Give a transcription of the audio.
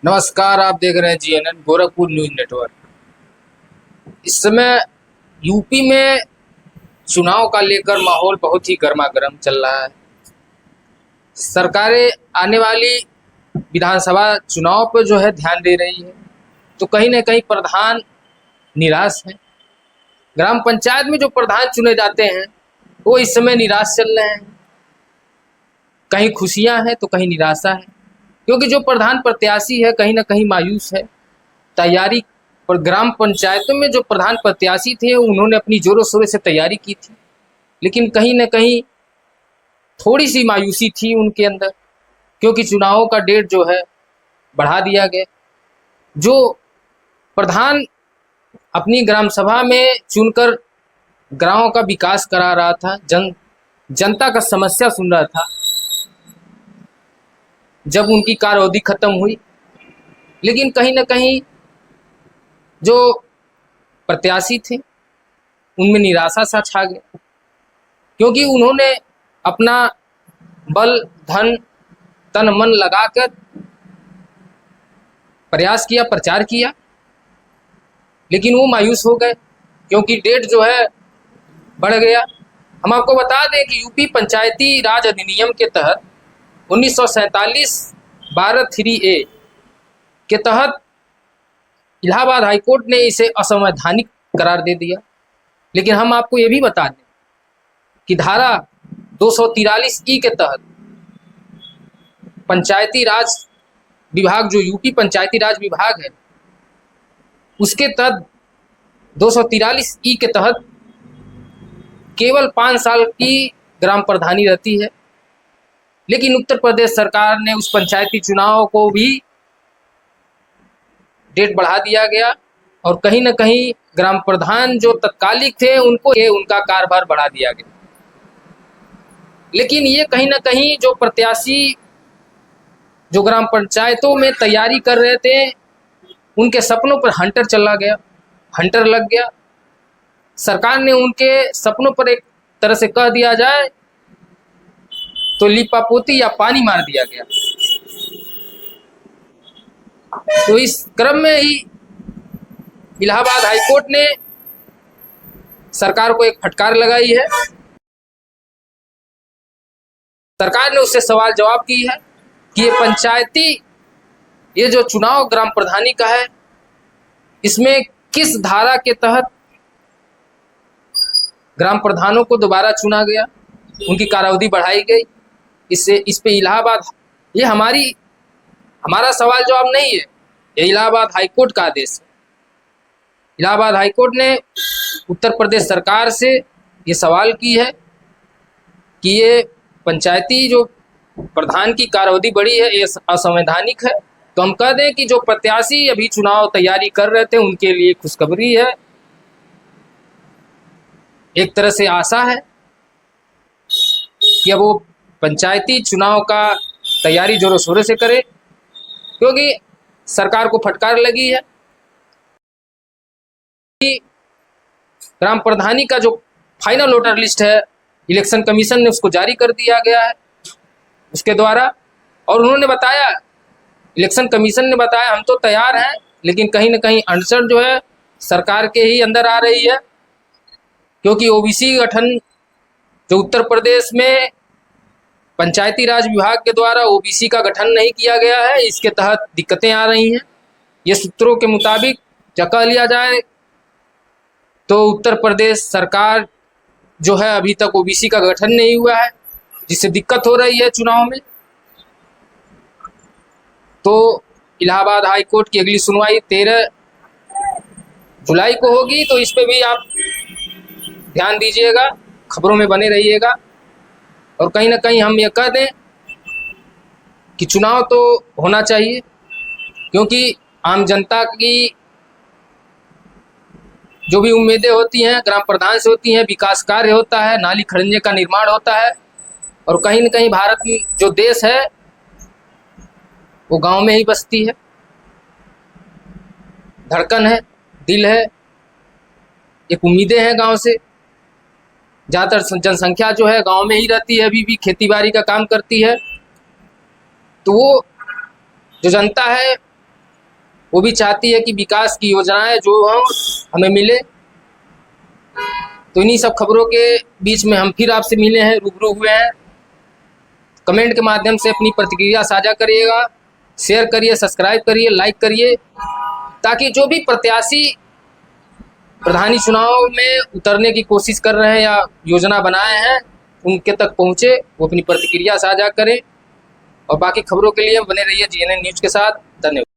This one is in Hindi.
नमस्कार। आप देख रहे हैं जीएनएन गोरखपुर न्यूज नेटवर्क। इस समय यूपी में चुनाव का लेकर माहौल बहुत ही गर्मा गर्म चल रहा है। सरकारें आने वाली विधानसभा चुनाव पर जो है ध्यान दे रही है, तो कहीं ना कहीं प्रधान निराश है। ग्राम पंचायत में जो प्रधान चुने जाते हैं वो इस समय निराश चल रहे हैं। कहीं खुशियां हैं तो कहीं निराशा है, क्योंकि जो प्रधान प्रत्याशी है कहीं ना कहीं मायूस है। तैयारी पर ग्राम पंचायतों में जो प्रधान प्रत्याशी थे उन्होंने अपनी जोरों शोरों से तैयारी की थी, लेकिन कहीं ना कहीं थोड़ी सी मायूसी थी उनके अंदर, क्योंकि चुनावों का डेट जो है बढ़ा दिया गया। जो प्रधान अपनी ग्राम सभा में चुनकर गांवों का विकास करा रहा था, जनता का समस्या सुन रहा था, जब उनकी कार्य अवधि खत्म हुई, लेकिन कहीं ना कहीं जो प्रत्याशी थे उनमें निराशा सा छा गया, क्योंकि उन्होंने अपना बल धन तन मन लगाकर प्रयास किया, प्रचार किया, लेकिन वो मायूस हो गए क्योंकि डेट जो है बढ़ गया। हम आपको बता दें कि यूपी पंचायती राज अधिनियम के तहत 1947 12(3)A के तहत इलाहाबाद हाईकोर्ट ने इसे असंवैधानिक करार दे दिया। लेकिन हम आपको ये भी बता दें कि धारा 243E के तहत पंचायती राज विभाग, जो यूपी पंचायती राज विभाग है, उसके तहत 243E के तहत केवल 5 साल की ग्राम प्रधानी रहती है। लेकिन उत्तर प्रदेश सरकार ने उस पंचायती चुनाव को भी डेट बढ़ा दिया गया और कहीं ना कहीं ग्राम प्रधान जो तत्कालिक थे उनका कार्यभार बढ़ा दिया गया। लेकिन ये कहीं ना कहीं जो प्रत्याशी जो ग्राम पंचायतों में तैयारी कर रहे थे, उनके सपनों पर हंटर लग गया। सरकार ने उनके सपनों पर एक तरह से कह दिया जाए तो लीपापोती या पानी मार दिया गया। तो इस क्रम में ही इलाहाबाद हाईकोर्ट ने सरकार को एक फटकार लगाई है। सरकार ने उससे सवाल जवाब की है कि ये जो चुनाव ग्राम प्रधानी का है, इसमें किस धारा के तहत ग्राम प्रधानों को दोबारा चुना गया, उनकी कालावधि बढ़ाई गई। इस पे ये हमारा सवाल जवाब नहीं है, ये इलाहाबाद हाईकोर्ट का आदेश है। इलाहाबाद हाईकोर्ट ने उत्तर प्रदेश सरकार से ये सवाल की है कि ये पंचायती जो प्रधान की कालावधि बढ़ी है ये असंवैधानिक है। तो हम कह दें कि जो प्रत्याशी अभी चुनाव तैयारी कर रहे थे उनके लिए खुशखबरी है, एक तरह से आशा है कि अब वो पंचायती चुनाव का तैयारी जोरों शोरों से करे, क्योंकि सरकार को फटकार लगी है कि ग्राम प्रधानी का जो फाइनल वोटर लिस्ट है इलेक्शन कमीशन ने उसको जारी कर दिया गया है उसके द्वारा। और उन्होंने बताया, इलेक्शन कमीशन ने बताया, हम तो तैयार हैं, लेकिन कहीं ना कहीं अड़चन जो है सरकार के ही अंदर आ रही है, क्योंकि ओबीसी गठन जो उत्तर प्रदेश में पंचायती राज विभाग के द्वारा ओबीसी का गठन नहीं किया गया है, इसके तहत दिक्कतें आ रही हैं। ये सूत्रों के मुताबिक या कह लिया जाए तो उत्तर प्रदेश सरकार जो है अभी तक ओबीसी का गठन नहीं हुआ है, जिससे दिक्कत हो रही है चुनाव में। तो इलाहाबाद हाईकोर्ट की अगली सुनवाई 13 जुलाई को होगी, तो इस पे भी आप ध्यान दीजिएगा, खबरों में बने रहिएगा। और कहीं ना कहीं हम ये कह दें कि चुनाव तो होना चाहिए, क्योंकि आम जनता की जो भी उम्मीदें होती हैं ग्राम प्रधान से होती हैं, विकास कार्य होता है, नाली खड़ंजे का निर्माण होता है, और कहीं ना कहीं भारत में जो देश है वो गांव में ही बसती है, धड़कन है, दिल है, एक उम्मीदें हैं गांव से। ज़्यादातर जनसंख्या जो है गांव में ही रहती है, अभी भी खेती बाड़ी का काम करती है। तो वो जो जनता है वो भी चाहती है कि विकास की योजनाएं जो हों हमें मिले। तो इन्हीं सब खबरों के बीच में हम फिर आपसे मिले हैं, रूबरू हुए हैं। कमेंट के माध्यम से अपनी प्रतिक्रिया साझा करिएगा, शेयर करिए, सब्सक्राइब करिए, लाइक करिए, ताकि जो भी प्रत्याशी प्रधानी चुनाव में उतरने की कोशिश कर रहे हैं या योजना बनाए हैं उनके तक पहुंचे, वो अपनी प्रतिक्रिया साझा करें। और बाकी खबरों के लिए बने रहिए GNN न्यूज़ के साथ। धन्यवाद।